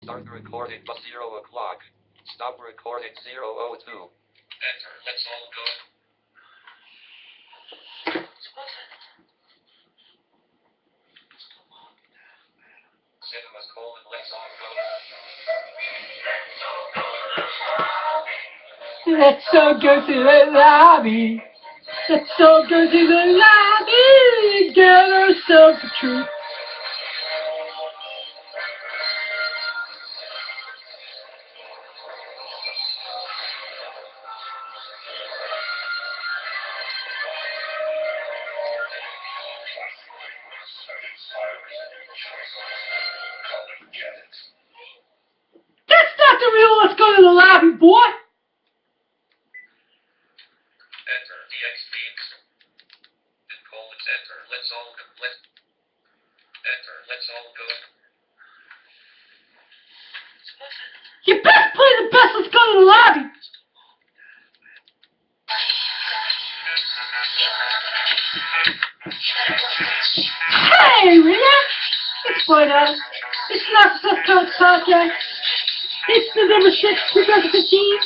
Start recording by 0 o'clock. Stop recording 0:02. Enter. Let's all go. Cinemas colon. Let's all go. Let's all go to the lobby. Let's all go to the lobby and get ourselves a treat. That's not the real let's go to the lobby, boy! Enter the exxxrotica. And colon enter. Let's all go. Enter. Let's all go. You best play the best let's go to the lobby! Hey, Rita! It's fine, Adam. It's not the Comics Podcast. It's November 6th, 2015.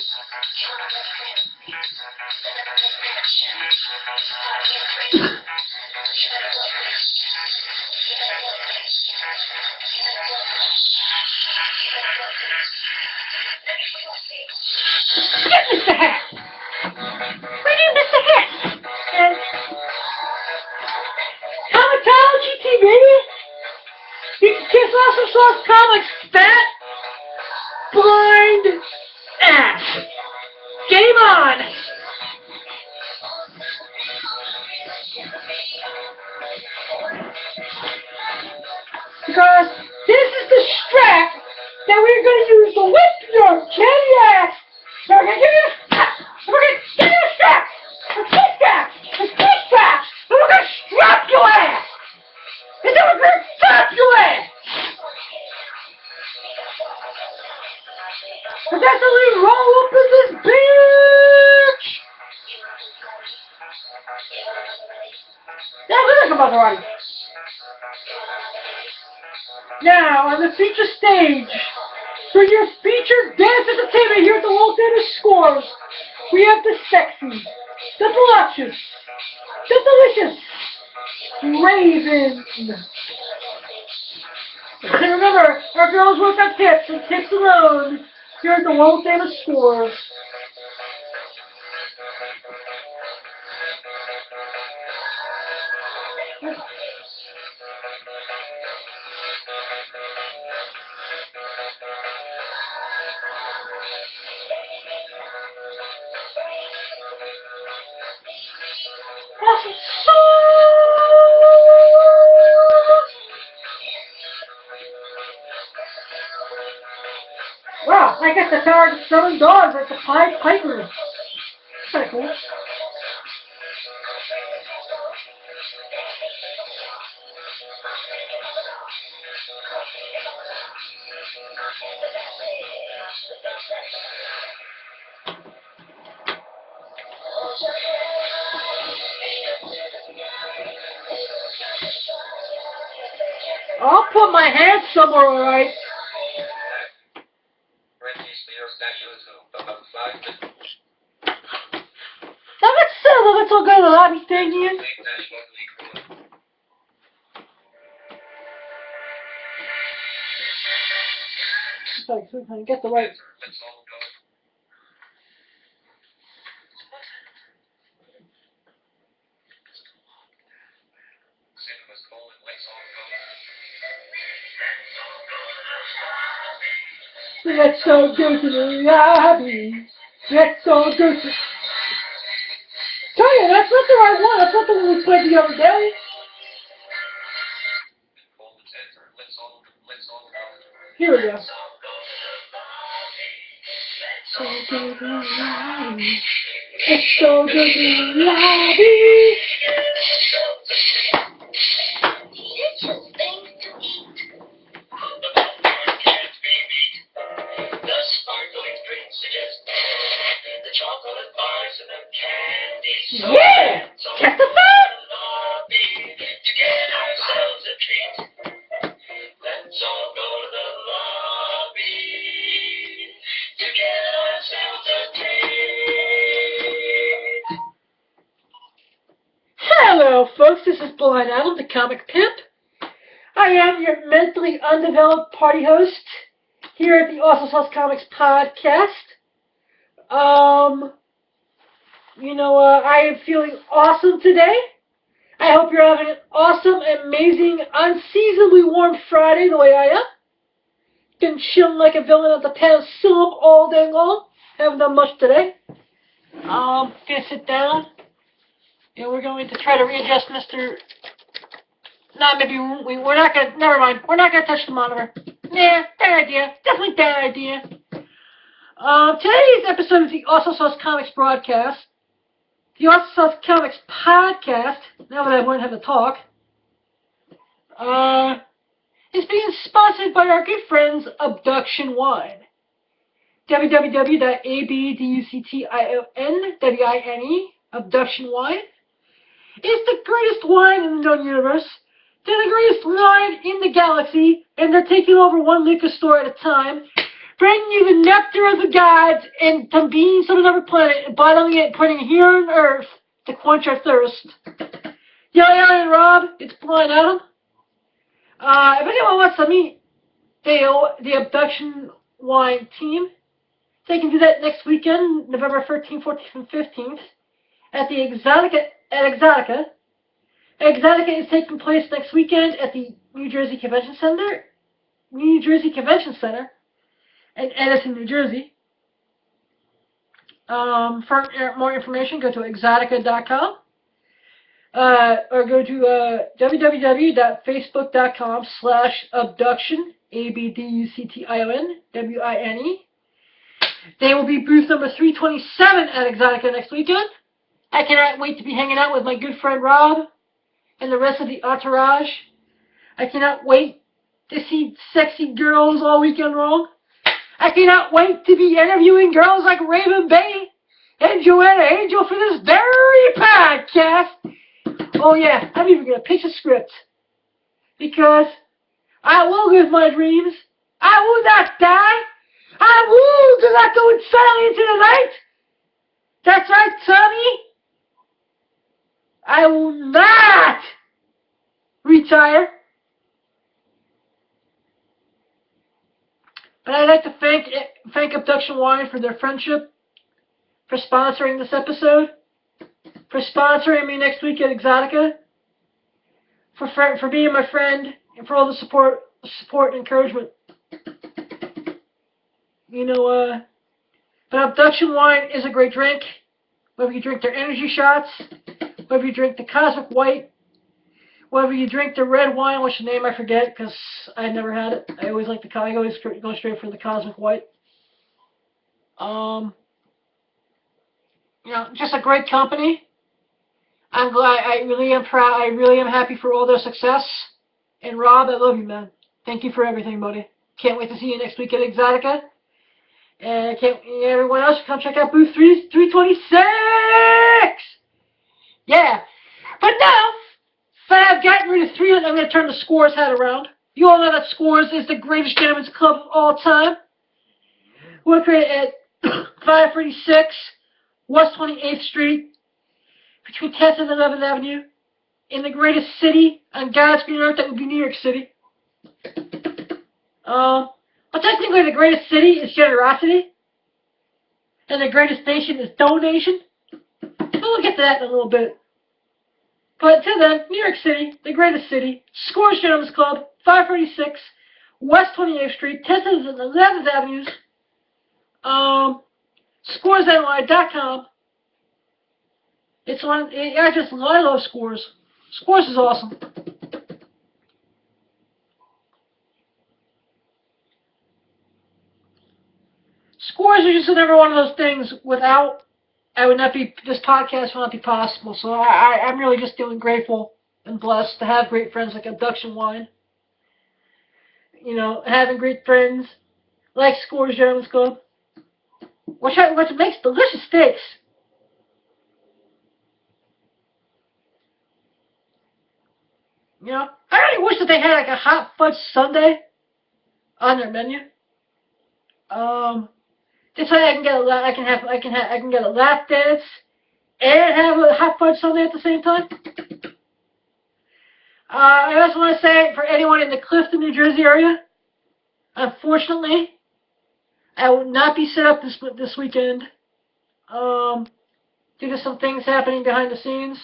Get Mr. Hat! My name is Mr. Hat! And Comicsology TV! You can kiss Awesome Sauce Comics, fat, blind ass. Game on! Because this is the strap that we're going to use to whip your candy ass. So we're going to give you a strap. We're going to give you a strap. A key strap. A key strap. And we're going to strap your ass. And then we're going to strap your ass. And that's how we roll up in this bitch. Now, we're talking about the right. Now, on the feature stage, for your featured dance entertainment here at the World Theater Scores, we have the sexy, the voluptuous, the delicious Raven. And remember, our girls work on tips and tips alone here at the World Theater Scores. Awesome sauce! Wow, I got the power to summon dogs like the Pied Piper. That's kind of cool. I'll put my hand somewhere, alright? Now let's all go to the lobby thing here. Sorry, so I get the right. Let's all go to the lobby. Let's all go to... Tell you, that's not the right one. That's not the one we played the other day. Here we go. Let's all go to the lobby. Let's all go to the lobby. Yeah! Check the phone! Let's all go to the lobby. Blind Adam, the comic pimp. I am your mentally undeveloped party host here at the Awesome Sauce Comics podcast. I am feeling awesome today. I hope you're having an awesome, amazing, unseasonably warm Friday the way I am. Been chilling like a villain at the penicillin all day long. Haven't done much today. Gonna sit down. And we're going to try to readjust Mr. We're not gonna, never mind. We're not gonna touch the monitor. Nah, bad idea. Definitely bad idea. Today's episode of the Awesome Sauce Comics broadcast, the Awesome Sauce Comics podcast, now that I learned how to talk, is being sponsored by our good friends, Abduction Wine. www.abductionwine, Abduction Wine, is the greatest wine in the known universe. They're the greatest wine in the galaxy, and they're taking over one liquor store at a time, bringing you the nectar of the gods and some beings on another planet, and bottling it and putting it here on Earth to quench our thirst. Yo, and Rob, it's Blind Adam. If anyone wants to meet the Abduction Wine team, they can do that next weekend, November 13th, 14th, and 15th, at the Exxxrotica. Exxxrotica is taking place next weekend at the New Jersey Convention Center in Edison, New Jersey. For more information, go to exxxrotica.com or go to www.facebook.com/abduction, ABDUCTION, They will be booth number 327 at Exxxrotica next weekend. I cannot wait to be hanging out with my good friend Rob and the rest of the entourage. I cannot wait to see sexy girls all weekend long. I cannot wait to be interviewing girls like Raven Bay and Joanna Angel for this very podcast. Oh yeah, I'm even going to pitch a script. Because I will live my dreams. I will not die. I will do not go silently into the night. That's right, Tommy. I will not retire. But I'd like to thank Abduction Wine for their friendship, for sponsoring this episode, for sponsoring me next week at Exxxrotica, for being my friend, and for all the support and encouragement. But Abduction Wine is a great drink. Whether you drink their energy shots, whether you drink the Cosmic White, whether you drink the red wine, which the name I forget because I never had it. I always go straight for the Cosmic White. Just a great company. I'm glad. I really am proud. I really am happy for all their success. And Rob, I love you, man. Thank you for everything, buddy. Can't wait to see you next week at Exxxrotica. And everyone else, come check out booth 326. Yeah. But now, that I've gotten rid of 300, I'm going to turn the Scores hat around. You all know that Scores is the greatest gentleman's club of all time. We're created at 536 West 28th Street, between 10th and 11th Avenue, in the greatest city on God's green earth, that would be New York City. But technically the greatest city is generosity, and the greatest nation is donation. We'll get to that in a little bit. But until then, New York City, the greatest city, Scores Gentlemen's Club, 536 West 28th Street, 10th and 11th Avenues, ScoresNY.com. I love Scores. Scores is awesome. Scores are just another one of those things without, this podcast would not be possible. So I'm really just feeling grateful and blessed to have great friends like Abduction Wine. Having great friends like Scores Gentlemen's Club, which makes delicious steaks. I really wish that they had like a hot fudge sundae on their menu. This way I can get a lap dance and have a hot fudge sundae at the same time. I also want to say, for anyone in the Clifton, New Jersey area, unfortunately, I will not be set up this weekend due to some things happening behind the scenes.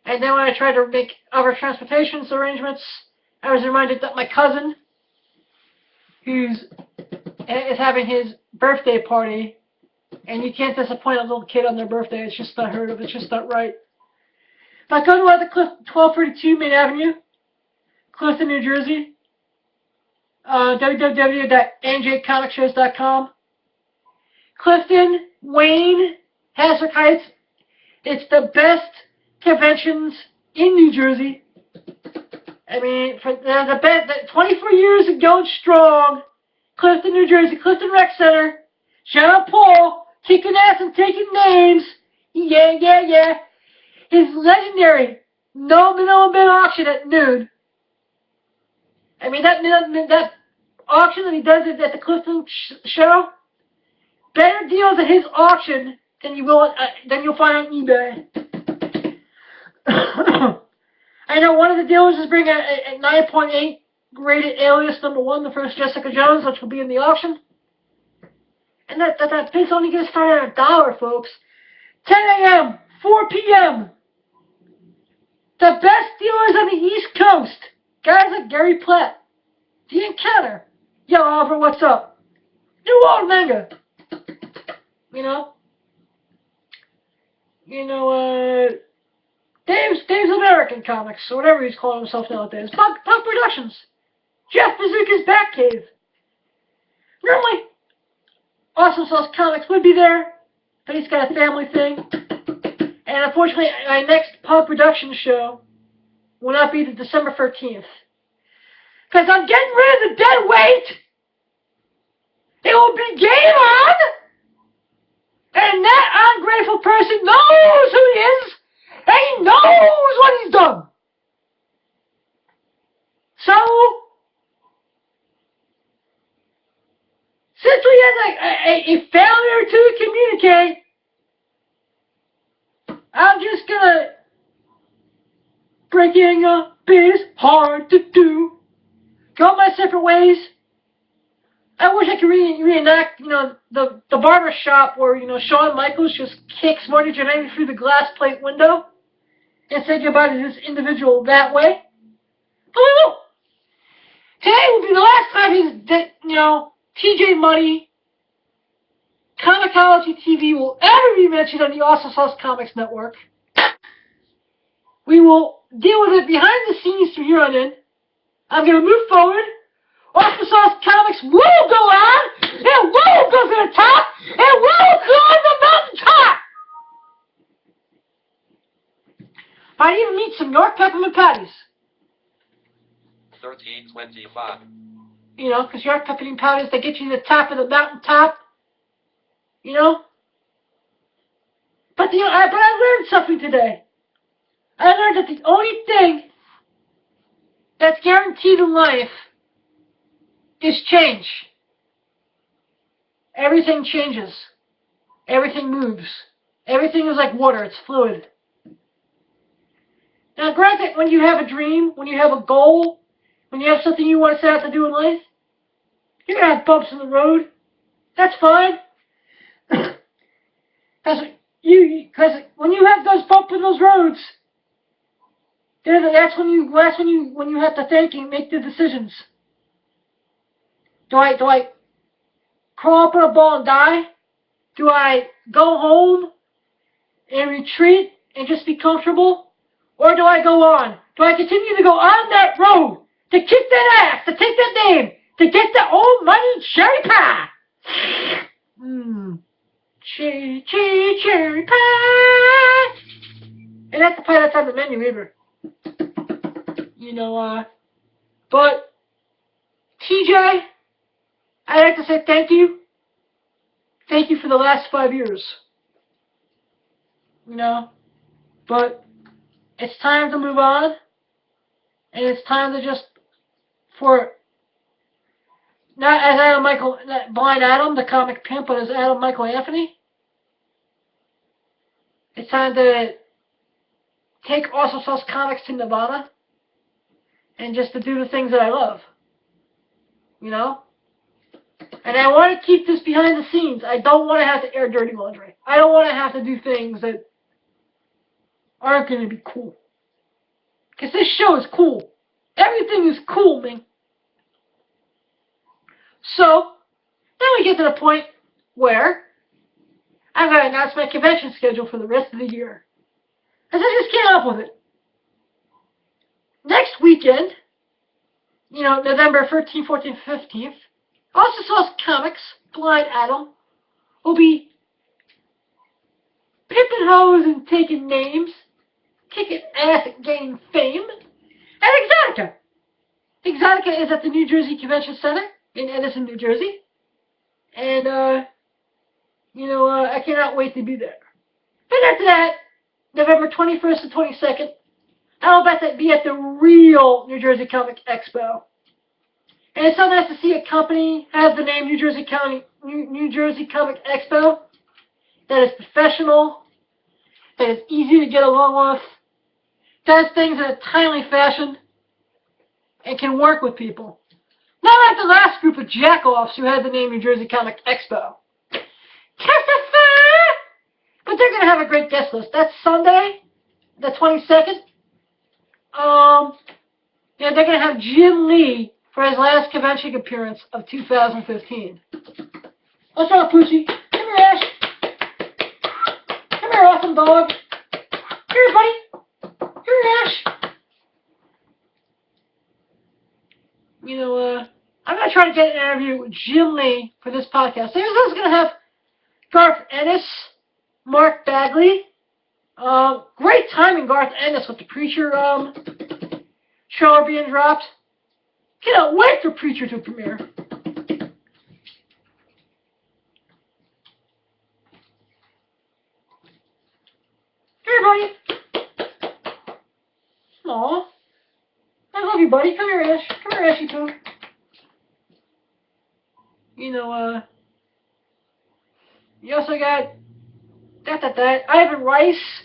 And then when I tried to make other transportation arrangements, I was reminded that my cousin, who's is having his birthday party, and you can't disappoint a little kid on their birthday. It's just not heard of. It's just not right. But go to 1232 Main Avenue, Clifton, New Jersey. www.njcomicshows.com. Clifton, Wayne, Hazard Heights. It's the best conventions in New Jersey. I mean, for the best, 24 years of going strong. Clifton, New Jersey, Clifton Rec Center. Shout out Paul, kicking ass and taking names. Yeah. His legendary no minimum bid auction at noon. I mean, that auction that he does at the Clifton show, better deals at his auction than you'll find on eBay. I know one of the dealers is bringing a 9.8 rated Alias #1, the first Jessica Jones, which will be in the auction. And that bid's only going to start at $1, folks. 10 a.m., 4 p.m. The best dealers on the East Coast. Guys like Gary Platt, The Encounter. Yo, Oliver, what's up? New World Manga. Dave's American Comics, or whatever he's calling himself nowadays. Punk Productions. Jeff Bazooka's Batcave. Normally, Awesome Sauce Comics would be there, but he's got a family thing. And unfortunately, my next Punk Productions show will not be the December 13th. Because I'm getting rid of the dead weight. It will be game on. And that ungrateful person knows who he is. And he knows what he's done. So, since we had a failure to communicate, I'm just gonna breaking up is hard to do. Go my separate ways. I wish I could reenact, the barber shop where, Shawn Michaels just kicks Marty Jannetty through the glass plate window and say goodbye to this individual that way. But we won't. Today will be the last time TJ Money, Comixology TV will ever be mentioned on the Awesome Sauce Comics Network. We will deal with it behind the scenes from here on in. I'm going to move forward. Awesome Sauce Comics will go on. It will go to the top. It will climb the mountaintop. Might even meet some York peppermint patties. 1325. Because York peppermint patties, they get you to the top of the mountaintop. But I learned something today. I learned that the only thing that's guaranteed in life is change. Everything changes. Everything moves. Everything is like water. It's fluid. Now, granted, when you have a dream, when you have a goal, when you have something you want to set out to do in life, you're going to have bumps in the road. That's fine. Because when you have those bumps in those roads, that's when you have to think and make the decisions. Do I crawl up in a ball and die? Do I go home and retreat and just be comfortable? Or do I go on? Do I continue to go on that road to kick that ass, to take that name, to get that almighty cherry pie? Cherry pie. And that's the pie that's on the menu either. But TJ, I'd like to say thank you. Thank you for the last 5 years. But it's time to move on. And it's time to not as Adam Michael, not Blind Adam, the comic pimp, but as Adam Michael Anthony. It's time to take Awesome Sauce Comics to Nevada. and just to do the things that I love. You know? And I want to keep this behind the scenes. I don't want to have to air dirty laundry. I don't want to have to do things that aren't going to be cool. Because this show is cool. Everything is cool, man. So, then we get to the point where I'm going to announce my convention schedule for the rest of the year. Because I just came up with it. Next weekend, you know, November 13th, 14th, 15th, Awesome Sauce Comics, Blind Adam, will be pimping hoes and taking names, kicking ass and gaining fame, at Exxxrotica. Exxxrotica is at the New Jersey Convention Center in Edison, New Jersey. And, I cannot wait to be there. But after that, November 21st and 22nd, I'll bet to be at the real New Jersey Comic Expo. And it's so nice to see a company have the name New Jersey Comic Expo that is professional, that is easy to get along with, does things in a timely fashion, and can work with people. Not like the last group of jack-offs who had the name New Jersey Comic Expo. Testify! But they're going to have a great guest list. That's Sunday, the 22nd. They're going to have Jim Lee for his last convention appearance of 2015. What's up, Pussy? Come here, Ash. Come here, awesome dog. Here, buddy. Here, Ash. I'm going to try to get an interview with Jim Lee for this podcast. So this is going to have Garth Ennis, Mark Bagley. Great timing, Garth Ennis, with the Preacher trailer being dropped. Cannot wait for Preacher to premiere. Here, buddy. Aw. I love you, buddy. Come here, Ash. Come here, Ashy Poo. You also got Ivan Rice,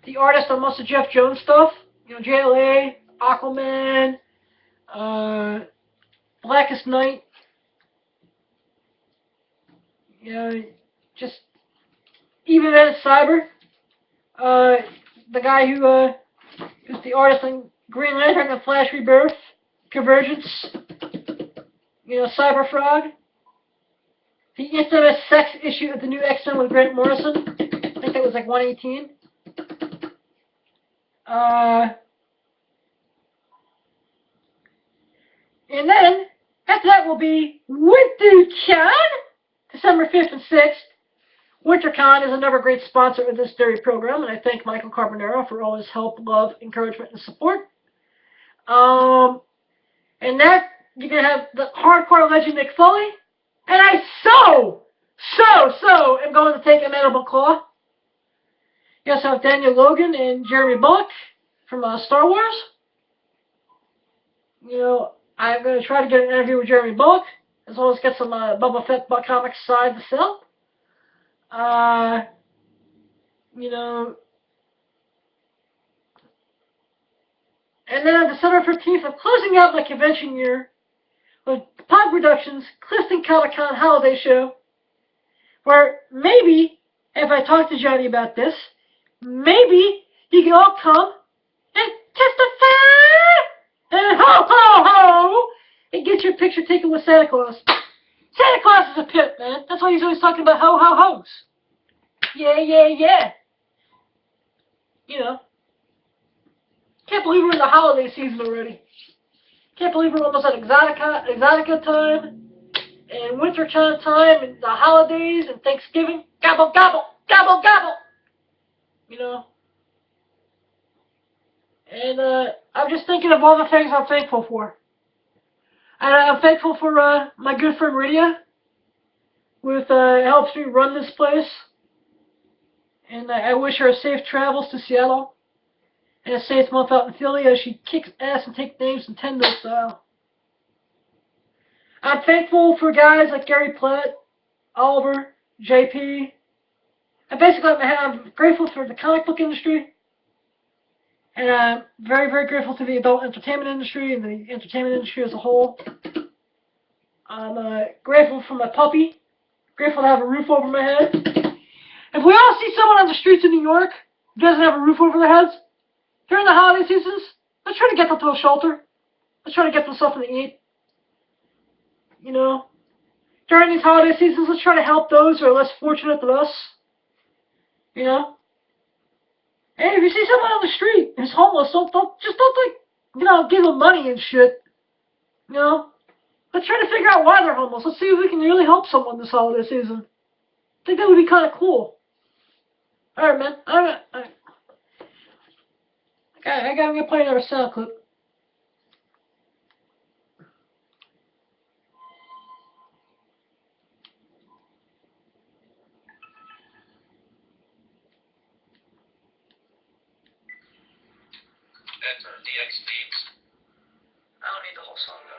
the artist on most of Jeff Jones stuff. JLA, Aquaman, Blackest Night. Just even at Cyber. The guy who's the artist on Green Lantern and Flash Rebirth, Convergence. Cyber Frog. The infamous sex issue of the new X-Men with Grant Morrison. I think that was like 118. And then, after that will be WinterCon, December 5th and 6th. WinterCon is another great sponsor of this very program, and I thank Michael Carbonaro for all his help, love, encouragement, and support. And that, you're going to have the hardcore legend Nick Foley, and I so am going to take a Mandible Claw. You also have Daniel Logan and Jeremy Bullock from Star Wars. I'm going to try to get an interview with Jeremy Bullock, as well as get some Boba Fett comics side to sell. And then on December 15th, I'm closing out my convention year with Pod Productions' Clifton Comic-Con Holiday Show, where maybe, if I talk to Johnny about this, maybe you can all come and testify and ho, ho, ho, and get your picture taken with Santa Claus. Santa Claus is a pimp, man. That's why he's always talking about ho, ho, ho's. Yeah, yeah, yeah. Can't believe we're in the holiday season already. Can't believe we're almost at Exxxrotica time, and WinterCon time, and the holidays, and Thanksgiving. Gobble, gobble, gobble, gobble. And I'm just thinking of all the things I'm thankful for. And I'm thankful for my good friend Rydia, with helps me run this place. And I wish her safe travels to Seattle, and a safe month out in Philly as she kicks ass and takes names Nintendo style. I'm thankful for guys like Gary Platt, Oliver, JP. And basically, I'm grateful for the comic book industry. And I'm very, very grateful to the adult entertainment industry and the entertainment industry as a whole. I'm grateful for my puppy. Grateful to have a roof over my head. If we all see someone on the streets of New York who doesn't have a roof over their heads during the holiday seasons, let's try to get them to a shelter. Let's try to get them something to eat. You know, during these holiday seasons, let's try to help those who are less fortunate than us. You know? Hey, if you see someone on the street who's homeless, don't give them money and shit. You know? Let's try to figure out why they're homeless. Let's see if we can really help someone this holiday season. I think that would be kind of cool. Alright, man. I'm gonna play another sound clip. Enter the exxxrotica. I don't need the whole song, though.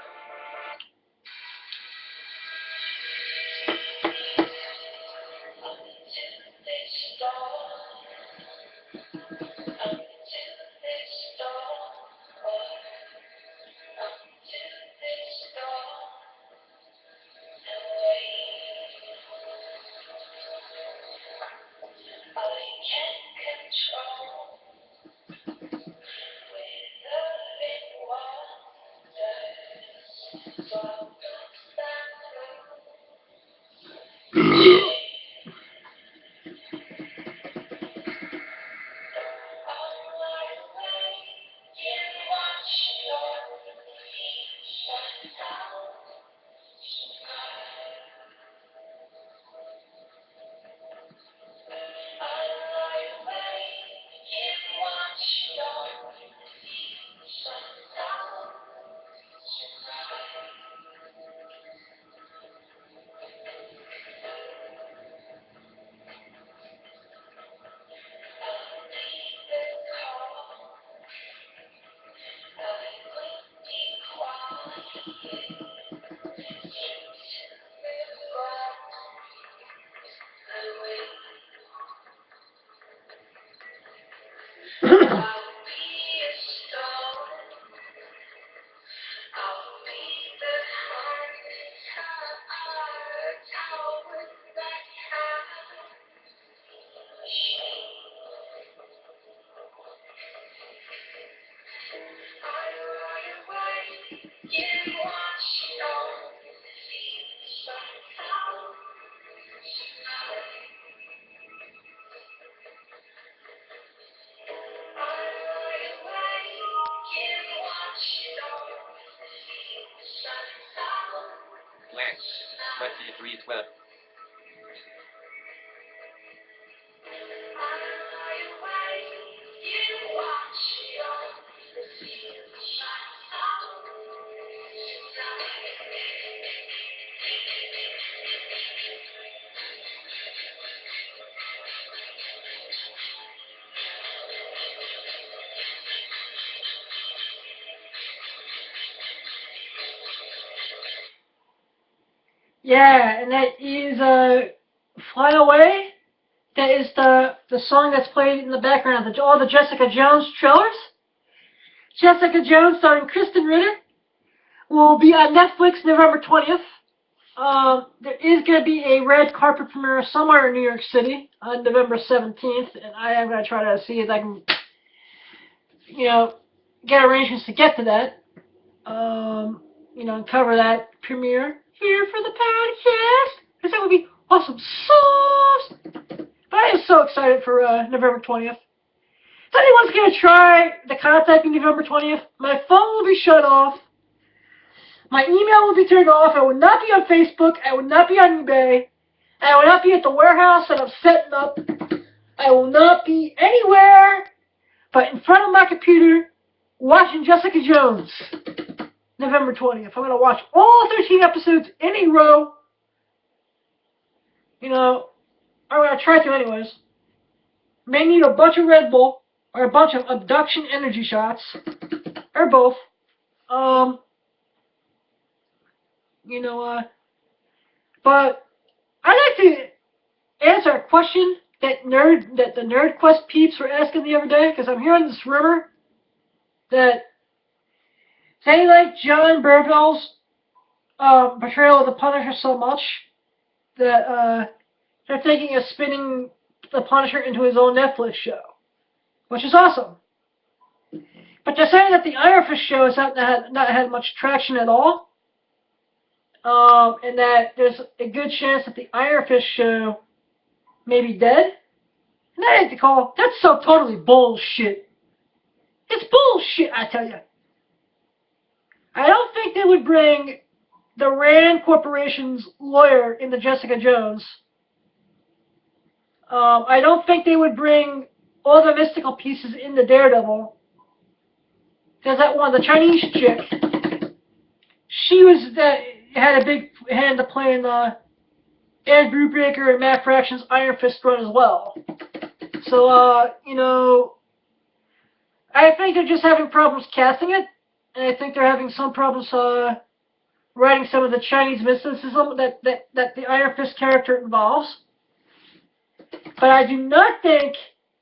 Blank. 2312. Yeah, and that is Fly Away. That is the song that's played in the background of all the Jessica Jones trailers. Jessica Jones starring Kristen Ritter will be on Netflix November 20th. There is going to be a red carpet premiere somewhere in New York City on November 17th, and I am going to try to see if I can, get arrangements to get to that. And cover that premiere here for the podcast, because that would be awesome sauce. But I am so excited for November 20th. If anyone's going to try to contact me November 20th, my phone will be shut off. My email will be turned off. I will not be on Facebook. I will not be on eBay. I will not be at the warehouse that I'm setting up. I will not be anywhere but in front of my computer watching Jessica Jones. November 20th. I'm going to watch all 13 episodes in a row. I'm going to try to anyways. May need a bunch of Red Bull or a bunch of abduction energy shots. Or both. But I'd like to answer a question that the Nerd Quest peeps were asking the other day, because I'm hearing this rumor that they like John Burville's portrayal of the Punisher so much that they're thinking of spinning the Punisher into his own Netflix show, which is awesome. But they're saying that the Iron Fist show has not had much traction at all, and that there's a good chance that the Iron Fist show may be dead. And that ain't the call. That's so totally bullshit. It's bullshit, I tell you. I don't think they would bring the Rand Corporation's lawyer into Jessica Jones. I don't think they would bring all the mystical pieces into Daredevil. Because that one, the Chinese chick, she had a big hand to play in Ed Brubaker and Matt Fraction's Iron Fist run as well. So, you know, I think they're just having problems casting it, and I think they're having some problems writing some of the Chinese mysticism that the Iron Fist character involves. But I do not think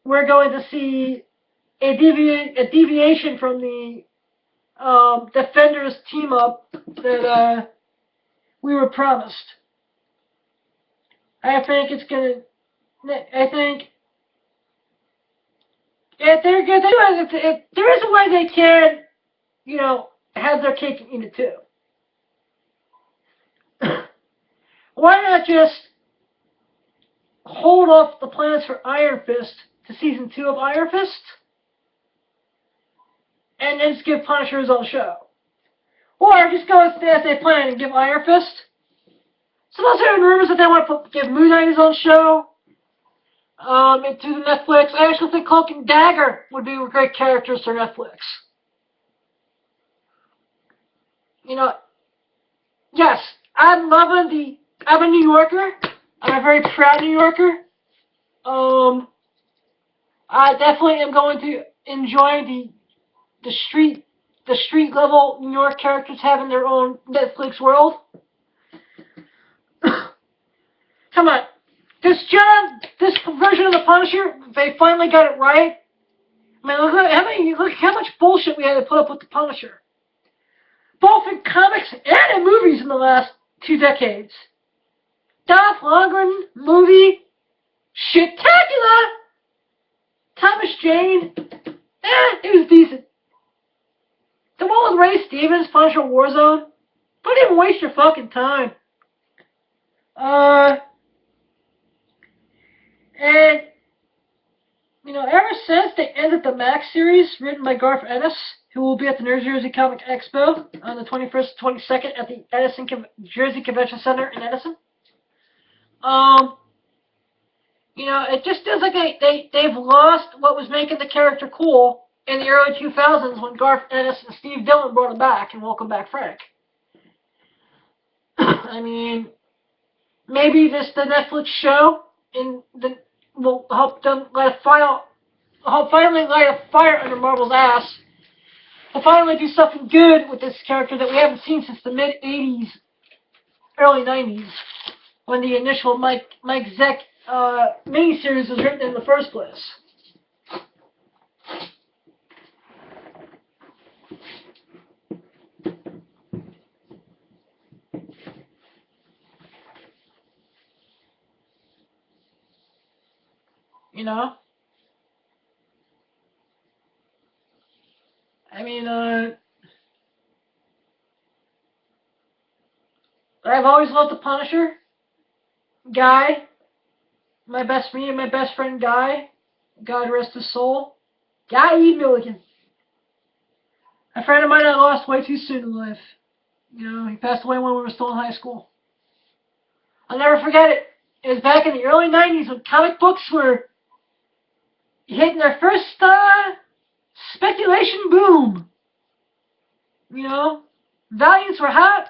we're going to see a deviation from the Defenders team-up that we were promised. I think it's going to... I think... If there is a way they can, you know, have their cake and eat it too. Why not just hold off the plans for Iron Fist to season 2 of Iron Fist, and then just give Punisher his own show? Or just go as they plan and give Iron Fist. So those are rumors that they want to give Moon Knight his own show. Into the Netflix. I actually think Cloak and Dagger would be great characters for Netflix. You know, yes, I'm a New Yorker. I'm a very proud New Yorker. I definitely am going to enjoy the street level New York characters having their own Netflix world. Come on. This version of the Punisher, they finally got it right. I mean, look how much bullshit we had to put up with the Punisher. Both in comics and in movies in the last 2 decades. Dolph Lundgren movie, shit-tacular! Thomas Jane, it was decent. The one with Ray Stevens, Punisher Warzone, don't even waste your fucking time. And, you know, ever since they ended the Max series, written by Garth Ennis, who will be at the New Jersey Comic Expo on the 21st and 22nd at the Edison Jersey Convention Center in Edison, you know, it just feels like they've lost what was making the character cool in the early 2000s when Garth Ennis and Steve Dillon brought him back and Welcome Back Frank. I mean, maybe the Netflix show will help them finally light a fire under Marvel's ass. We'll finally do something good with this character that we haven't seen since the mid-'80s, early '90s, when the initial Mike Zeck miniseries was written in the first place. You know? I mean, I've always loved the Punisher. Guy. Me and my best friend Guy. God rest his soul. Guy E. Milligan. A friend of mine I lost way too soon in life. You know, he passed away when we were still in high school. I'll never forget it. It was back in the early 90s when comic books were hitting their first speculation boom. You know, Valiants were hot.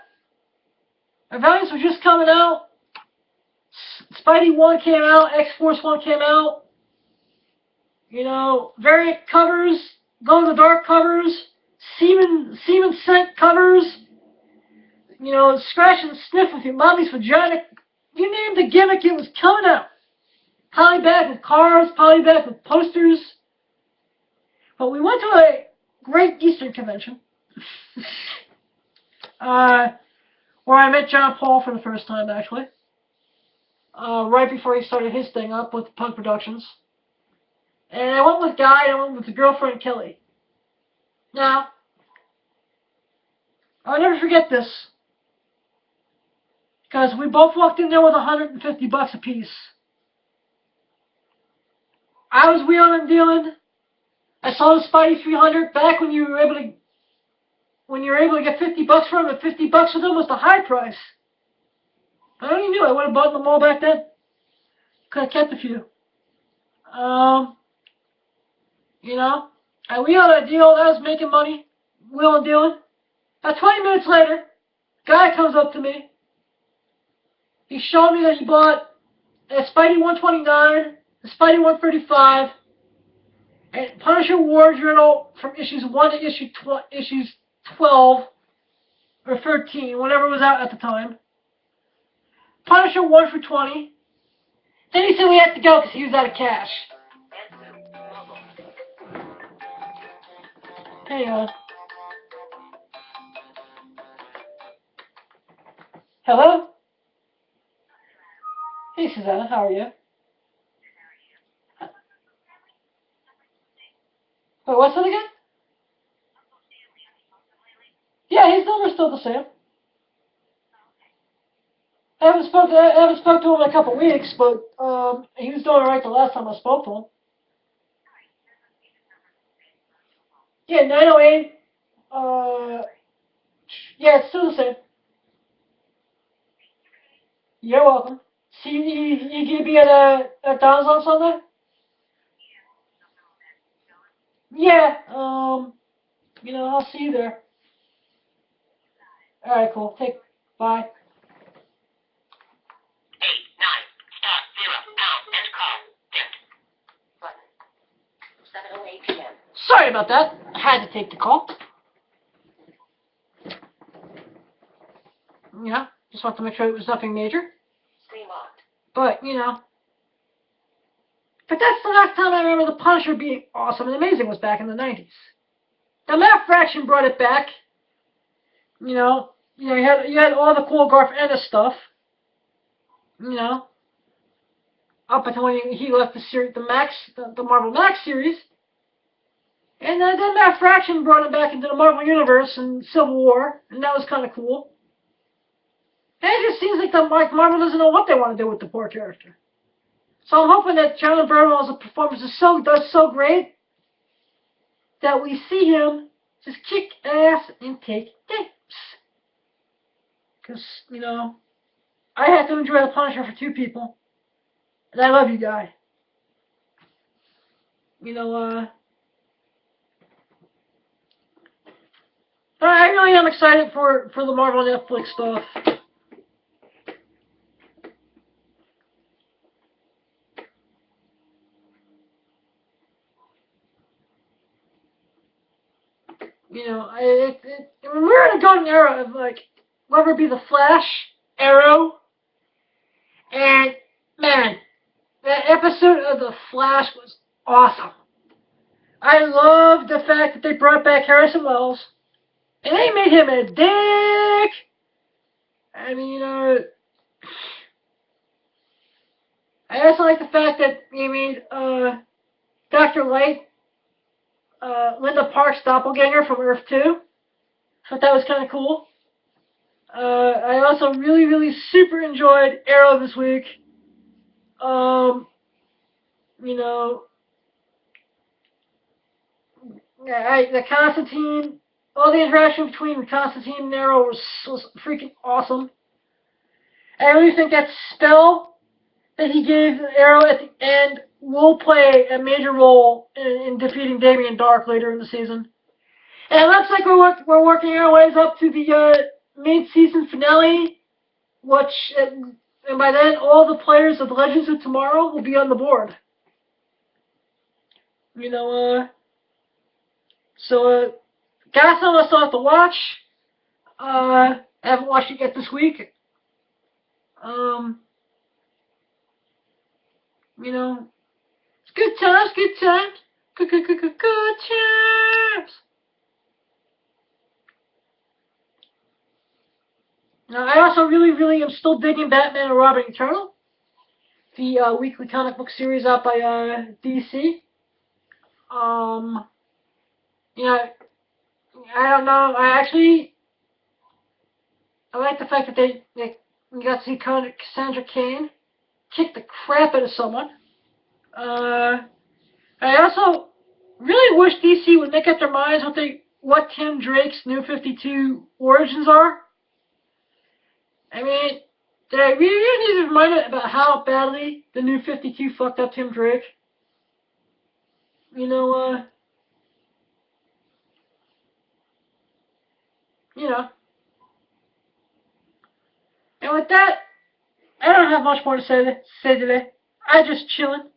Valiants were just coming out. Spidey 1 came out. X-Force 1 came out. You know, variant covers, glow-in-the-dark covers, semen scent covers. You know, scratch and sniff with your mommy's vagina. You name the gimmick, it was coming out. Polyback with cars, polyback with posters. But we went to Great Eastern Convention. Where I met John Paul for the first time, actually. Right before he started his thing up with Punk Productions. And I went with Guy, and I went with his girlfriend, Kelly. Now, I'll never forget this. Because we both walked in there with $150 apiece. I was wheeling and dealing. I saw the Spidey 300 back when you were able to get $50 for them, and $50 was almost a high price. I only knew I would have bought them all back then. Could have kept a few. You know, I wheeled a deal. I was making money, wheeling, dealing. About 20 minutes later, guy comes up to me. He showed me that he bought a Spidey 129, a Spidey 135, and Punisher War Journal from issues 1 to issues 12 or 13, whatever was out at the time. Punisher 1 for 20. Then he said we had to go because he was out of cash. Hey, hello? Hey, Susanna, how are you? Wait, what's that again? Yeah, his number's still the same. I haven't spoke to him in a couple weeks, but he was doing alright the last time I spoke to him. Yeah, 908. Yeah, it's still the same. You're welcome. See, you gonna be at Don's on Sunday? Yeah. I'll see you there. All right, cool. Bye. 7:08 p.m. Sorry about that. I had to take the call. Just want to make sure it was nothing major. Screen locked. But that's the last time I remember the Punisher being awesome and amazing was back in the 90s. The Matt Fraction brought it back. You had all the cool Garth Ennis stuff. Up until when he left the series, the Marvel Max series. And then Matt Fraction brought him back into the Marvel Universe in Civil War, and that was kind of cool. And it just seems like Marvel doesn't know what they want to do with the poor character. So I'm hoping that Charlie Burnwell's performance does so great that we see him just kick ass and take names. Because, I have to enjoy the Punisher for two people. And I love you, Guy. I really am excited for the Marvel Netflix stuff. We're in a golden era of, whether it be the Flash, Arrow, and, man, that episode of the Flash was awesome. I love the fact that they brought back Harrison Wells, and they made him a dick. I mean, I also like the fact that they made, Dr. Light, Linda Park's doppelganger from Earth 2. I thought that was kind of cool. I also really, really super enjoyed Arrow this week. The Constantine, all the interaction between Constantine and Arrow was freaking awesome. I really think that spell that he gave Arrow at the end will play a major role in defeating Damien Dark later in the season. And it looks like we're working our ways up to the mid-season finale, which, and by then all the players of Legends of Tomorrow will be on the board. Got some I still have to watch. I haven't watched it yet this week. It's good times, good times. Good times. Now, I also really am still digging Batman and Robin Eternal, the weekly comic book series out by DC. You know, I don't know. I like the fact that they you got to see Cassandra Cain kick the crap out of someone. I also really wish DC would make up their minds what Tim Drake's New 52 origins are. I mean, did I really need to be reminded about how badly the New 52 fucked up Tim Drake? You know, you know. And with that, I don't have much more to say today. I just chilling.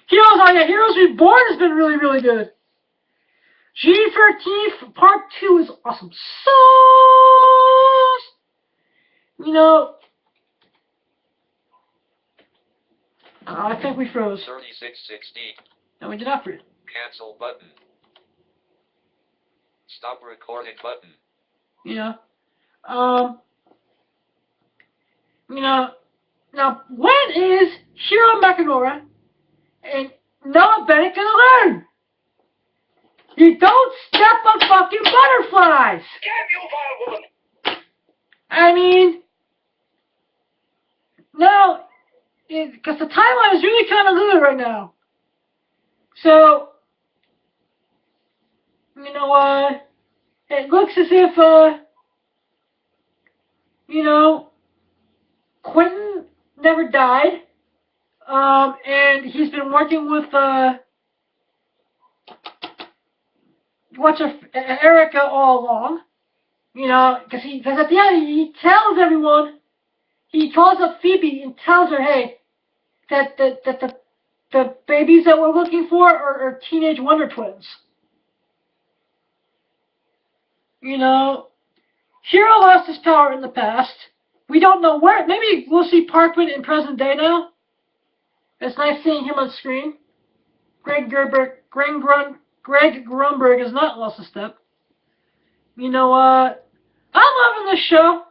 Heroes Reborn has been really good. G13 Part 2 is awesome. So, you know, I think we froze. 3660. No, we did not freeze. Cancel button. Stop recording button. You know, now when is Hiro Makinora and Noah Bennett gonna learn? You don't step on fucking butterflies! Damn you, vile woman! I mean, no, because the timeline is really kind of good right now. So, you know, it looks as if, you know, Quentin never died, and he's been working with, Erica all along, you know, because at the end he tells everyone, he calls up Phoebe and tells her, hey, that the babies that we're looking for are teenage Wonder Twins. You know, Hiro lost his power in the past. We don't know where. Maybe we'll see Parkman in present day now. It's nice seeing him on screen. Greg Grunberg has not lost a step. You know, I'm loving this show.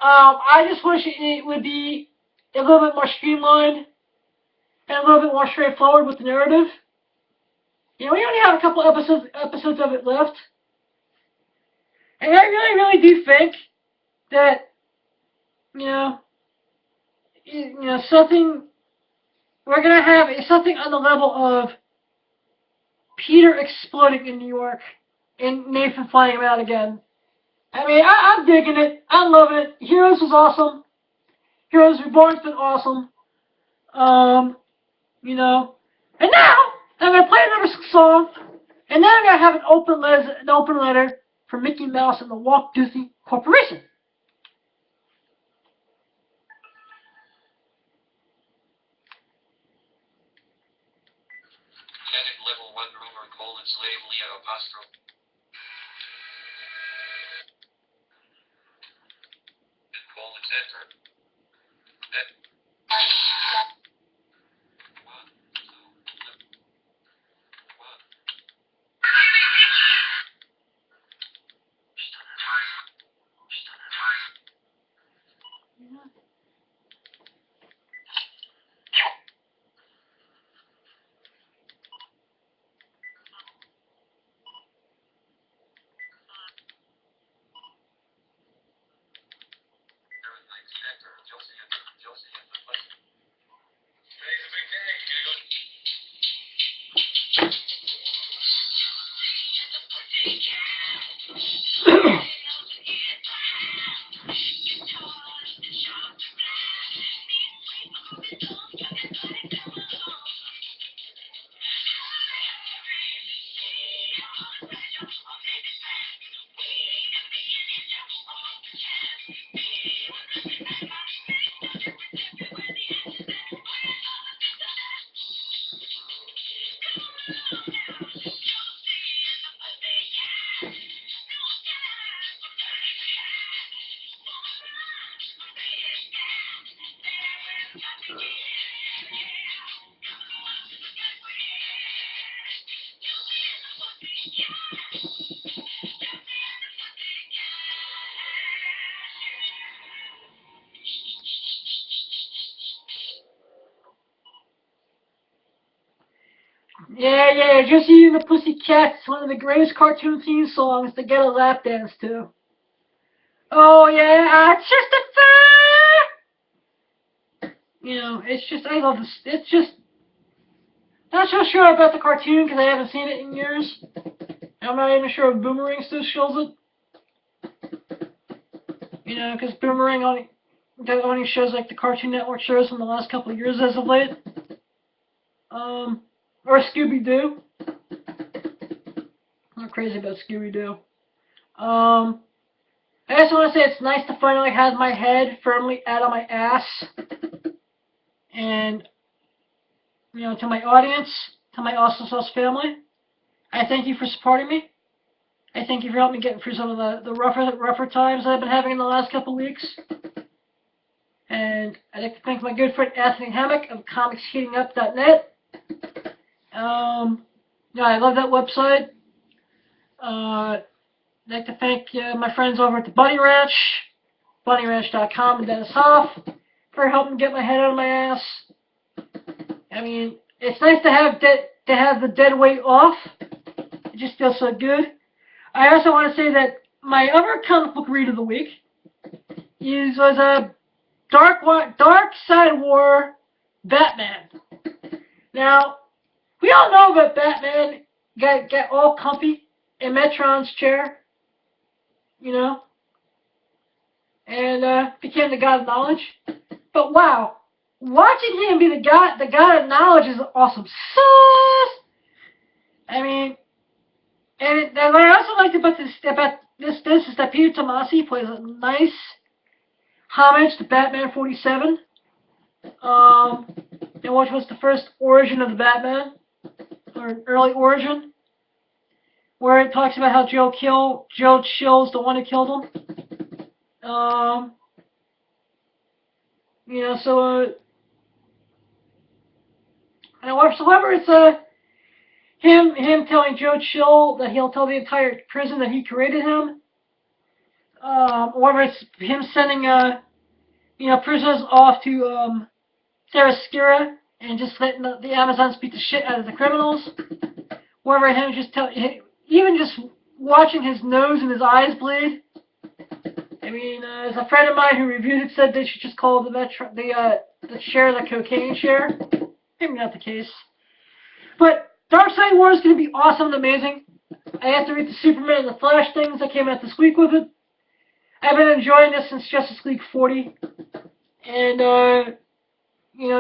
I just wish it would be a little bit more streamlined and a little bit more straightforward with the narrative. You know, we only have a couple episodes of it left. And I really do think that, you know, something we're going to have is something on the level of Peter exploding in New York and Nathan flying him out again. I mean, I'm digging it. I'm loving it. Heroes was awesome. Heroes Reborn's been awesome. You know. And now, I'm going to play another song. And then I'm going to have an open letter for Mickey Mouse and the Walt Disney Corporation. Edit level 1 rumor : slave Leo apostrophe. Enter. Yeah, just eating the Pussycats, one of the greatest cartoon theme songs to get a lap dance to. Oh yeah, it's just a fair. You know, it's just, I love this. It's just, not so sure about the cartoon because I haven't seen it in years. I'm not even sure if Boomerang still shows it. You know, because Boomerang only shows like the Cartoon Network shows from the last couple of years as of late. Or Scooby-Doo. I'm crazy about Scooby-Doo. I just want to say it's nice to finally have my head firmly out of my ass. And, you know, to my audience, to my Awesome Sauce family, I thank you for supporting me. I thank you for helping me get through some of the rougher times I've been having in the last couple of weeks. And I'd like to thank my good friend Anthony Hammock of comixheatingup.net. Yeah, I love that website. I'd like to thank my friends over at the Bunny Ranch, bunnyranch.com, and Dennis Hoff for helping get my head out of my ass. I mean, it's nice to have the dead weight off. It just feels so good. I also want to say that my other comic book read of the week was a Dark Side War Batman. Now, we all know that Batman got all comfy in Metron's chair, you know, and became the god of knowledge. But wow, watching him be the god of knowledge is awesome sauce. I mean, and what I also liked about this is that Peter Tomasi plays a nice homage to Batman 47, and which was the first origin of the Batman, or an early origin, where it talks about how Joe Chill's the one who killed him. You know, so however, it's him telling Joe Chill that he'll tell the entire prison that he created him. Or it's him sending prisoners off to Themyscira and just letting the Amazons beat the shit out of the criminals. Or him even just watching his nose and his eyes bleed. I mean, as a friend of mine who reviewed it said they should just call the chair the cocaine chair. Maybe not the case. But Dark Side War is going to be awesome and amazing. I have to read the Superman and the Flash things that came out this week with it. I've been enjoying this since Justice League 40. And,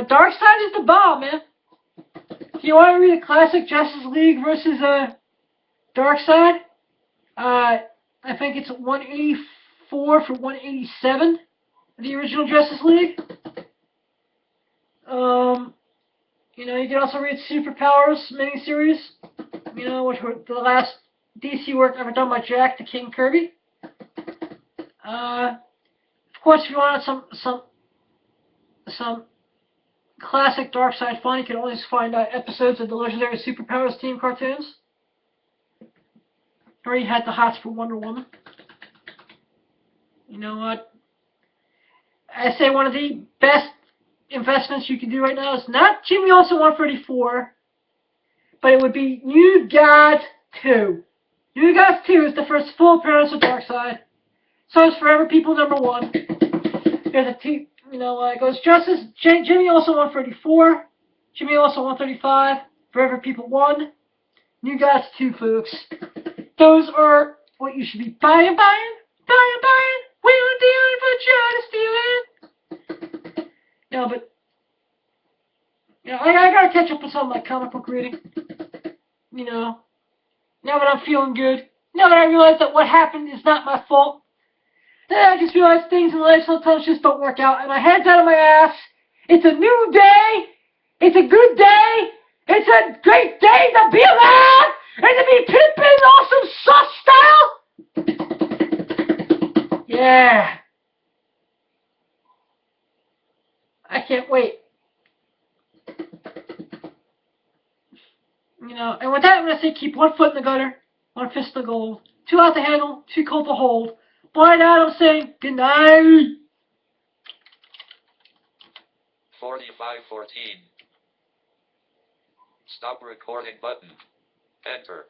Dark Side is the bomb, man. If you want to read a classic Justice League versus Dark Side, I think it's 184 for 187, the original Justice League. You can also read Superpowers miniseries, which were the last DC work ever done by Jack the King Kirby. Of course, if you want some classic Dark Side fun, you can always find episodes of the Legendary Superpowers team cartoons. Or you had the hots for Wonder Woman. You know what? I say one of the best investments you can do right now is not Jimmy Olsen 134, but it would be New Gods 2. New Gods 2 is the first full appearance of Darkseid. So it's Forever People #1. There's a T, it goes Justice, Jimmy Olsen 134, Jimmy Olsen 135, Forever People 1, New Gods 2, folks. Those are what you should be buying, wheeling, dealing for stealing. No, but I gotta catch up with some of my comic book reading. Now that I'm feeling good, now that I realize that what happened is not my fault. I just realized things in life sometimes just don't work out, and my head's out of my ass. It's a new day. It's a good day. It's a great day to be alive and to be pimping awesome sauce style. Yeah. I can't wait. And with that, I'm going to say keep one foot in the gutter, one fist in the gold, two out the handle, too cold to hold. Blind Adam saying good night. 4514. Stop recording button. Enter.